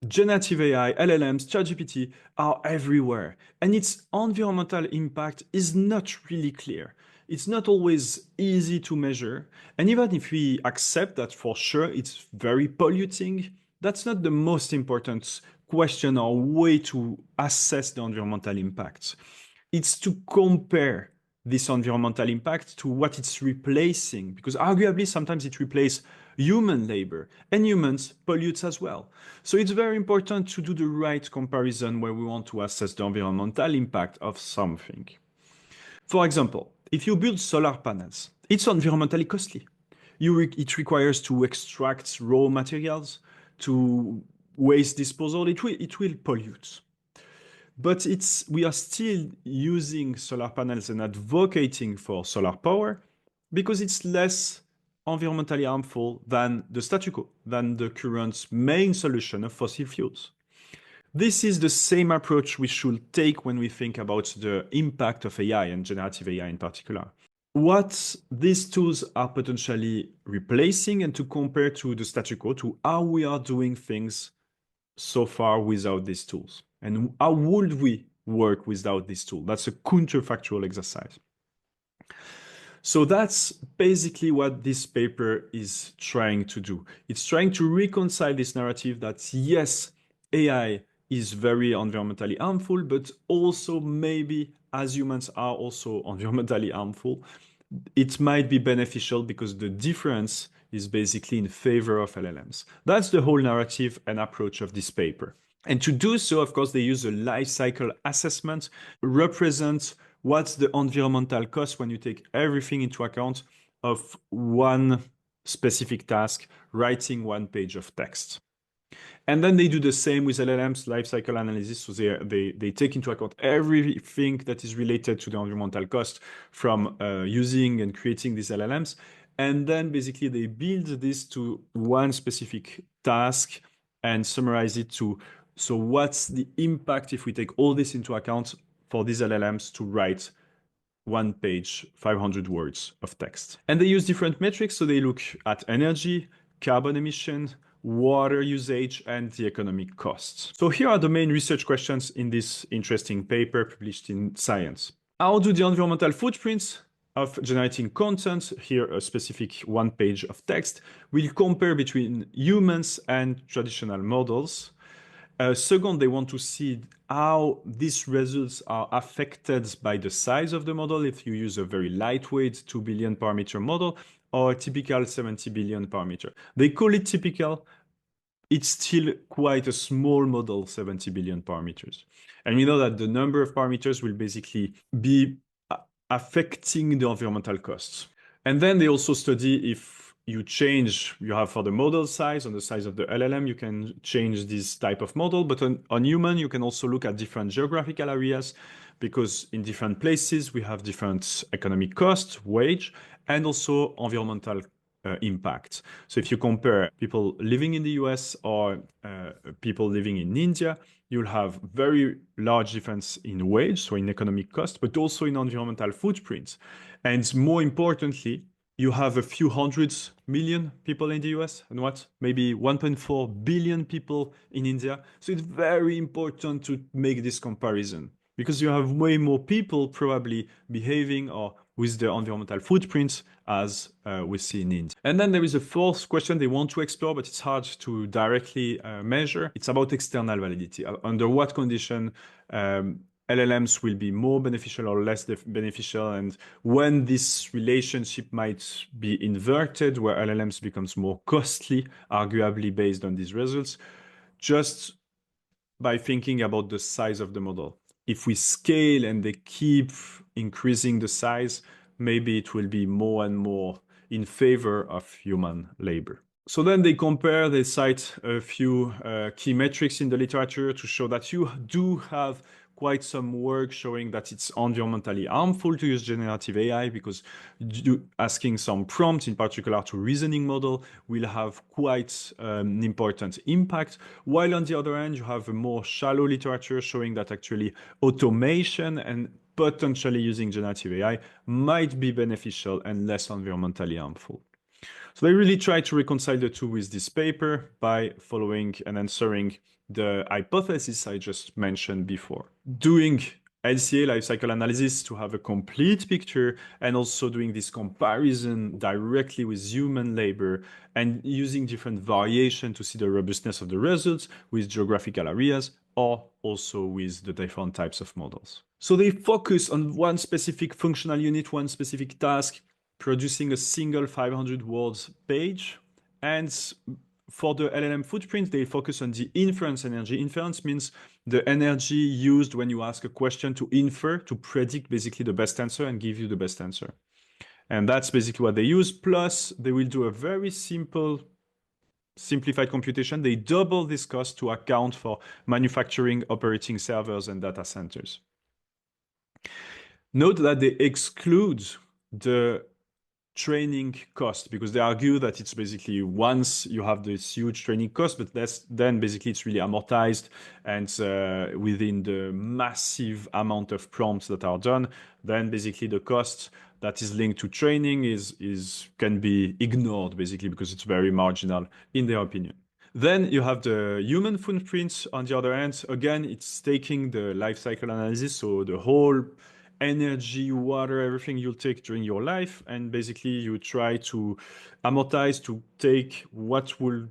Generative AI, LLMs, ChatGPT are everywhere, and its environmental impact is not really clear. It's not always easy to measure, and even if we accept that for sure it's very polluting, that's not the most important question or way to assess the environmental impacts. It's to compare this environmental impact to what it's replacing, because arguably sometimes it replaces human labor, and humans pollute as well. So it's very important to do the right comparison where we want to assess the environmental impact of something. For example, if you build solar panels, it's environmentally costly. It requires to extract raw materials, to waste disposal, it will pollute. But we are still using solar panels and advocating for solar power because it's less environmentally harmful than the statu quo, than the current main solution of fossil fuels. This is the same approach we should take when we think about the impact of AI and generative AI in particular. What these tools are potentially replacing, and to compare to the statu quo, to how we are doing things so far without these tools. And how would we work without this tool? That's a counterfactual exercise. So that's basically what this paper is trying to do. It's trying to reconcile this narrative that yes, AI is very environmentally harmful, but also maybe as humans are also environmentally harmful, it might be beneficial because the difference is basically in favor of LLMs. That's the whole narrative and approach of this paper. And to do so, of course, they use a life cycle assessment, represent what's the environmental cost when you take everything into account of one specific task, writing one page of text. And then they do the same with LLMs, life cycle analysis. So they take into account everything that is related to the environmental cost from using and creating these LLMs. And then basically they build this to one specific task and summarize it to, so what's the impact if we take all this into account for these LLMs to write one page, 500 words of text. And they use different metrics. So they look at energy, carbon emission, water usage, and the economic costs. So here are the main research questions in this interesting paper published in Science. How do the environmental footprints of generating content, here a specific one page of text, will compare between humans and traditional models? Second, they want to see how these results are affected by the size of the model if you use a very lightweight 2 billion parameter model or a typical 70 billion parameter. They call it typical. It's still quite a small model, 70 billion parameters. And we know that the number of parameters will basically be affecting the environmental costs. And then they also study if you have for the model size, on the size of the LLM, you can change this type of model, but on human, you can also look at different geographical areas because in different places, we have different economic costs, wage, and also environmental impact. So if you compare people living in the US or people living in India, you'll have very large difference in wage, so in economic cost, but also in environmental footprint. And more importantly, you have a few hundreds million people in the US and maybe 1.4 billion people in India. So it's very important to make this comparison because you have way more people probably behaving or with the environmental footprints as we see in India. And then there is a fourth question they want to explore, but it's hard to directly measure. It's about external validity. Under what condition LLMs will be more beneficial or less beneficial, and when this relationship might be inverted, where LLMs becomes more costly, arguably based on these results, just by thinking about the size of the model. If we scale and they keep increasing the size, maybe it will be more and more in favor of human labor. So then they cite a few key metrics in the literature to show that you do have quite some work showing that it's environmentally harmful to use generative AI because asking some prompts, in particular to reasoning model, will have quite an important impact. While on the other hand, you have a more shallow literature showing that actually automation and potentially using generative AI might be beneficial and less environmentally harmful. So they really try to reconcile the two with this paper by following and answering the hypothesis I just mentioned before. Doing LCA life cycle analysis to have a complete picture and also doing this comparison directly with human labor and using different variation to see the robustness of the results with geographical areas or also with the different types of models. So they focus on one specific functional unit, one specific task, producing a single 500 words page. And for the LLM footprint, they focus on the inference energy. Inference means the energy used when you ask a question to infer, to predict basically the best answer and give you the best answer. And that's basically what they use. Plus, they will do a very simplified computation. They double this cost to account for manufacturing, operating servers, and data centers. Note that they exclude the training cost because they argue that it's basically once you have this huge training cost, but then basically it's really amortized and within the massive amount of prompts that are done, then basically the cost that is linked to training can be ignored basically because it's very marginal in their opinion. Then you have the human footprint on the other hand. Again, it's taking the life cycle analysis, so the whole energy, water, everything you'll take during your life, and basically you try to amortize to take what will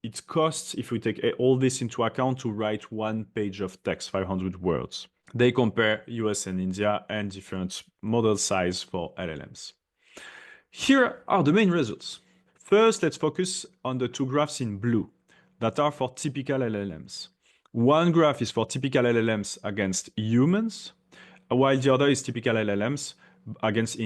it costs if we take all this into account to write one page of text, 500 words. They compare US and India and different model size for LLMs. Here are the main results. First, let's focus on the two graphs in blue that are for typical LLMs. One graph is for typical LLMs against humans, while the other is typical LLMs against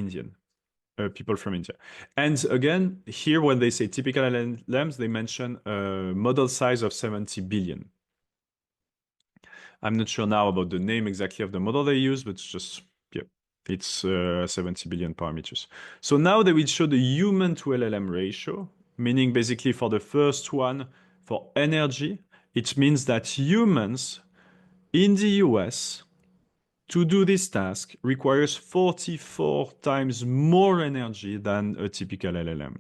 people from India. And again, here when they say typical LLMs, they mention a model size of 70 billion. I'm not sure now about the name exactly of the model they use, but it's just, yeah, it's 70 billion parameters. So now they will show the human to LLM ratio, meaning basically for the first one, for energy, it means that humans in the US to do this task requires 44 times more energy than a typical LLM.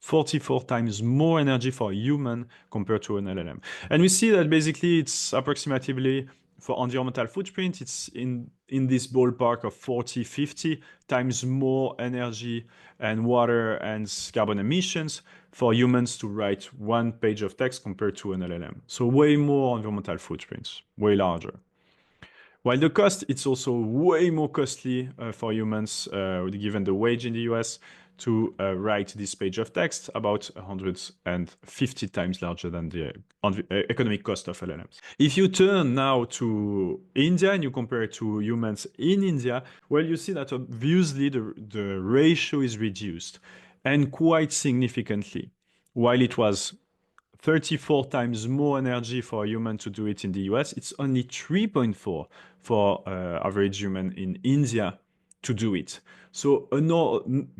44 times more energy for a human compared to an LLM. And we see that basically it's approximately, for environmental footprint, it's in this ballpark of 40, 50 times more energy and water and carbon emissions for humans to write one page of text compared to an LLM. So way more environmental footprints, way larger. While the cost, it's also way more costly for humans, given the wage in the US, to write this page of text, about 150 times larger than the economic cost of LLMs. If you turn now to India and you compare it to humans in India, well, you see that obviously the ratio is reduced and quite significantly. While it was 34 times more energy for a human to do it in the US, it's only 3.4 for average human in India to do it. So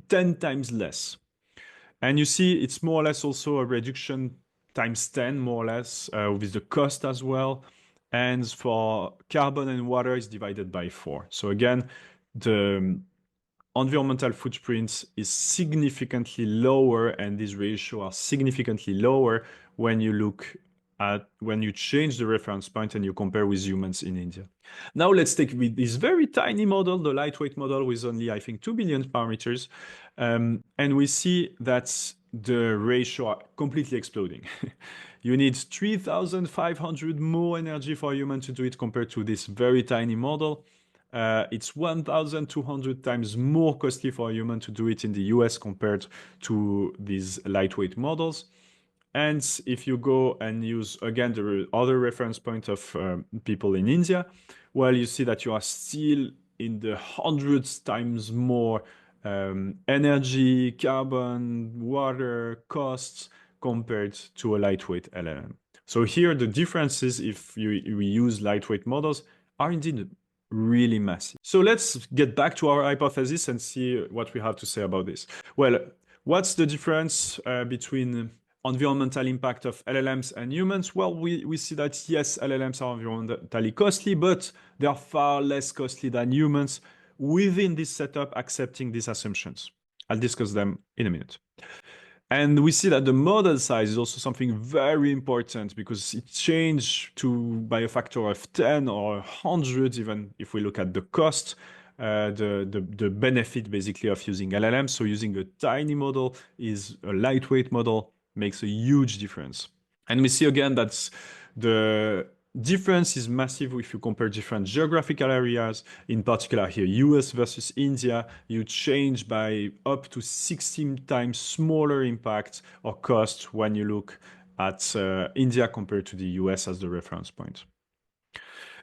10 times less. And you see it's more or less also a reduction times 10, more or less, with the cost as well. And for carbon and water, it's divided by 4. So again, the environmental footprint is significantly lower, and these ratios are significantly lower when you change the reference point and you compare with humans in India. Now let's take with this very tiny model, the lightweight model with only, I think, 2 billion parameters, and we see that the ratio are completely exploding. You need 3,500 more energy for a human to do it compared to this very tiny model. It's 1,200 times more costly for a human to do it in the US compared to these lightweight models. And if you go and use, again, the other reference point of people in India, well, you see that you are still in the hundreds times more energy, carbon, water costs compared to a lightweight LLM. So here, the differences, if we use lightweight models, are indeed really massive. So let's get back to our hypothesis and see what we have to say about this. Well, what's the difference between environmental impact of LLMs and humans? Well, we see that yes, LLMs are environmentally costly, but they are far less costly than humans within this setup, accepting these assumptions. I'll discuss them in a minute. And we see that the model size is also something very important because it changed to by a factor of 10 or 100, even if we look at the cost, the benefit basically of using LLM. So using a tiny model is a lightweight model makes a huge difference. And we see again that the difference is massive if you compare different geographical areas. In particular here, US versus India, you change by up to 16 times smaller impact or cost when you look at India compared to the US as the reference point.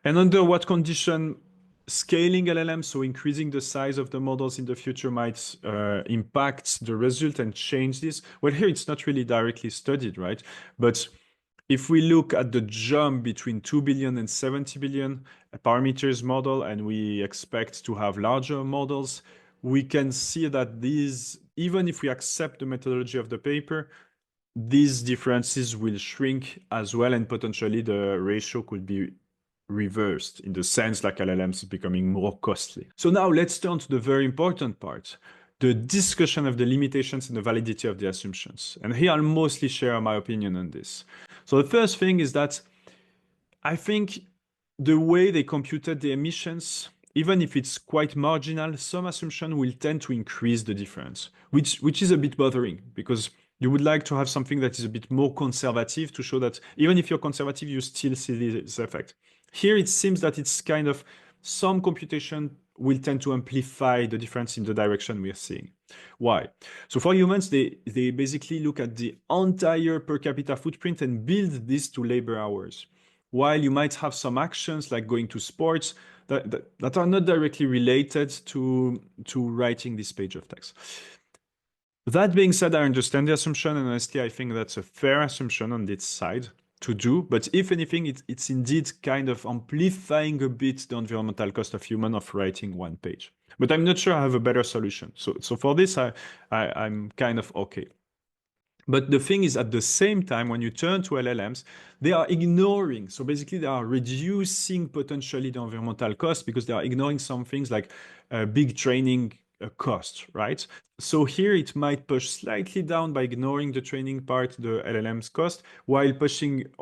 And under what condition scaling LLM, so increasing the size of the models in the future might impact the result and change this? Well, here it's not really directly studied, right? But if we look at the jump between 2 billion and 70 billion parameters model, and we expect to have larger models, we can see that these, even if we accept the methodology of the paper, these differences will shrink as well, and potentially the ratio could be reversed in the sense like LLMs becoming more costly. So now let's turn to the very important part, the discussion of the limitations and the validity of the assumptions. And here I'll mostly share my opinion on this. So the first thing is that I think the way they computed the emissions, even if it's quite marginal, some assumption will tend to increase the difference, which is a bit bothering because you would like to have something that is a bit more conservative to show that even if you're conservative, you still see this effect. Here it seems that it's kind of some computation will tend to amplify the difference in the direction we are seeing. Why? So for humans, they basically look at the entire per capita footprint and build this to labor hours. While you might have some actions like going to sports that are not directly related to writing this page of text. That being said, I understand the assumption, and honestly, I think that's a fair assumption on this side to do. But if anything, it's indeed kind of amplifying a bit the environmental cost of human of writing one page. But I'm not sure I have a better solution. So for this, I'm kind of okay. But the thing is, at the same time, when you turn to LLMs, they are ignoring. So basically, they are reducing potentially the environmental cost because they are ignoring some things like big training cost, right? So here it might push slightly down by ignoring the training part, the LLM's cost, while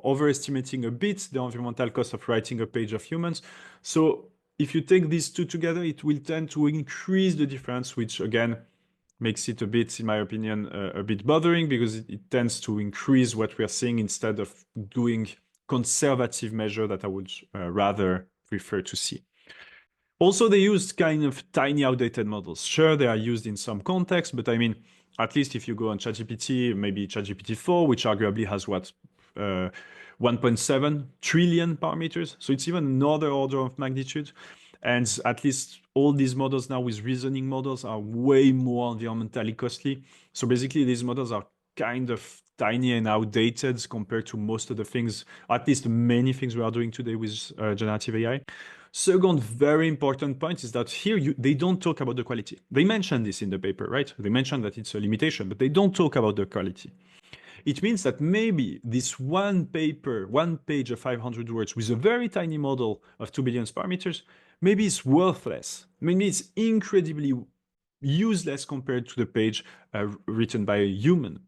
overestimating a bit the environmental cost of writing a page of humans. So if you take these two together, it will tend to increase the difference, which again, makes it a bit, in my opinion, a bit bothering because it tends to increase what we are seeing instead of doing conservative measure that I would rather prefer to see. Also, they used kind of tiny outdated models. Sure, they are used in some context, but I mean, at least if you go on ChatGPT, maybe ChatGPT 4, which arguably has what, 1.7 trillion parameters. So it's even another order of magnitude. And at least all these models now with reasoning models are way more environmentally costly. So basically these models are kind of tiny and outdated compared to most of the things, at least many things we are doing today with generative AI. Second very important point is that here they don't talk about the quality. They mention this in the paper, right? They mention that it's a limitation, but they don't talk about the quality. It means that maybe this one page of 500 words with a very tiny model of 2 billion parameters, maybe it's worthless. Maybe it's incredibly useless compared to the page written by a human.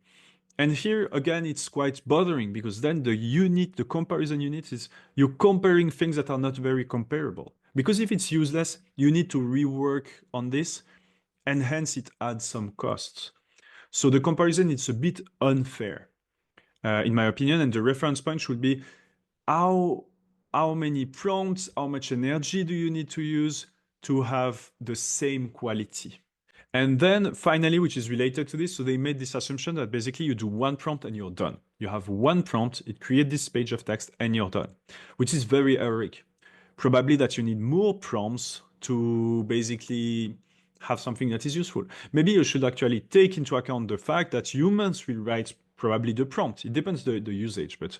And here, again, it's quite bothering because then the comparison unit is you're comparing things that are not very comparable. Because if it's useless, you need to rework on this, and hence it adds some costs. So the comparison is a bit unfair, in my opinion, and the reference point should be how many prompts, how much energy do you need to use to have the same quality? And then finally, which is related to this, so they made this assumption that basically you do one prompt and you're done. You have one prompt, it creates this page of text and you're done, which is very erratic. Probably that you need more prompts to basically have something that is useful. Maybe you should actually take into account the fact that humans will write probably the prompt. It depends the usage, but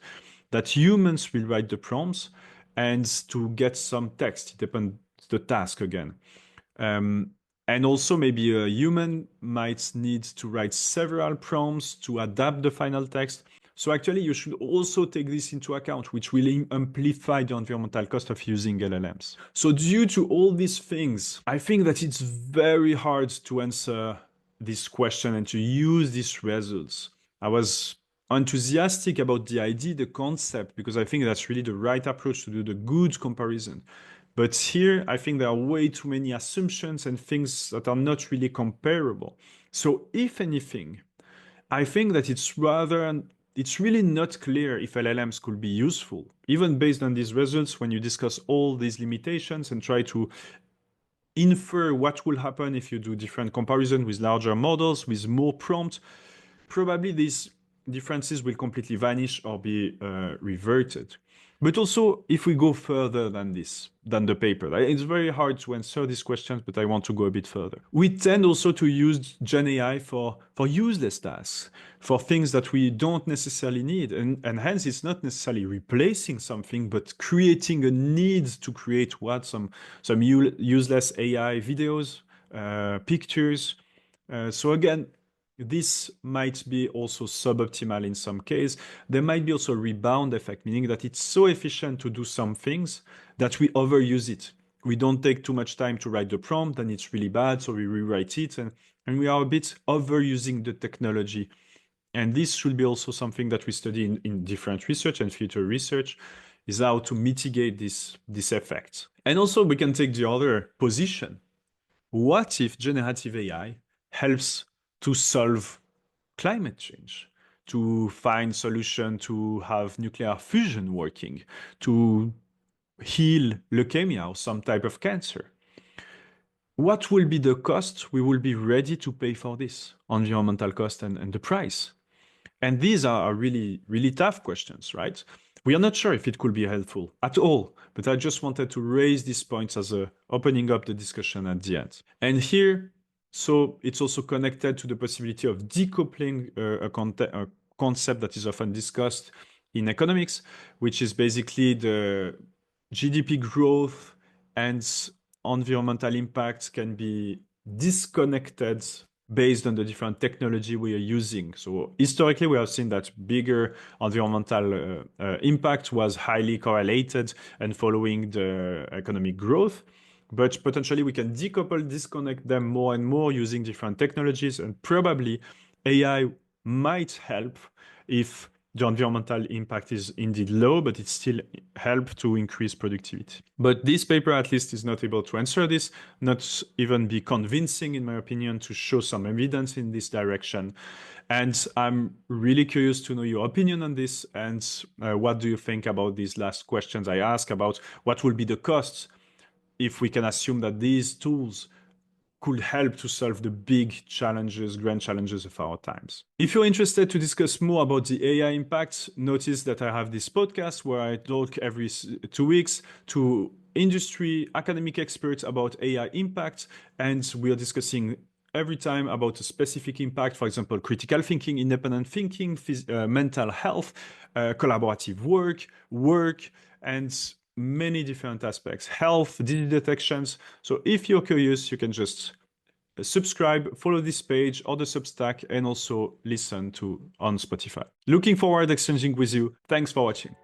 that humans will write the prompts and to get some text. It depends the task again. And also maybe a human might need to write several prompts to adapt the final text. So actually you should also take this into account, which will amplify the environmental cost of using LLMs. So due to all these things, I think that it's very hard to answer this question and to use these results. I was enthusiastic about the idea, the concept, because I think that's really the right approach to do the good comparison. But here, I think there are way too many assumptions and things that are not really comparable. So if anything, I think that it's really not clear if LLMs could be useful, even based on these results when you discuss all these limitations and try to infer what will happen if you do different comparison with larger models, with more prompt. Probably these differences will completely vanish or be reverted. But also, if we go further than this, than the paper, it's very hard to answer these questions, but I want to go a bit further. We tend also to use GenAI for useless tasks, for things that we don't necessarily need. And hence, it's not necessarily replacing something, but creating a need to create some useless AI videos, pictures. So again, this might be also suboptimal in some case. There might be also a rebound effect, meaning that it's so efficient to do some things that we overuse it. We don't take too much time to write the prompt, and it's really bad, so we rewrite it, and we are a bit overusing the technology. And this should be also something that we study in different research and future research, is how to mitigate this effect. And also we can take the other position. What if generative AI helps to solve climate change, to find solution to have nuclear fusion working, to heal leukemia or some type of cancer? What will be the cost we will be ready to pay for this? Environmental cost and the price. And these are really, really tough questions, right? We are not sure if it could be helpful at all, but I just wanted to raise these points as a opening up the discussion at the end. And here, so it's also connected to the possibility of decoupling a concept that is often discussed in economics, which is basically the GDP growth and environmental impacts can be disconnected based on the different technology we are using. So historically, we have seen that bigger environmental impact was highly correlated and following the economic growth. But potentially we can decouple, disconnect them more and more using different technologies, and probably AI might help if the environmental impact is indeed low, but it still helps to increase productivity. But this paper at least is not able to answer this, not even be convincing, in my opinion, to show some evidence in this direction. And I'm really curious to know your opinion on this, and what do you think about these last questions I asked about what will be the costs if we can assume that these tools could help to solve the big challenges, grand challenges of our times. If you're interested to discuss more about the AI impact, notice that I have this podcast where I talk every 2 weeks to industry, academic experts about AI impact, and we are discussing every time about a specific impact, for example, critical thinking, independent thinking, mental health, collaborative work, and many different aspects, health, disease detections. So if you're curious, you can just subscribe, follow this page or the Substack, and also listen to on Spotify. Looking forward to exchanging with you. Thanks for watching.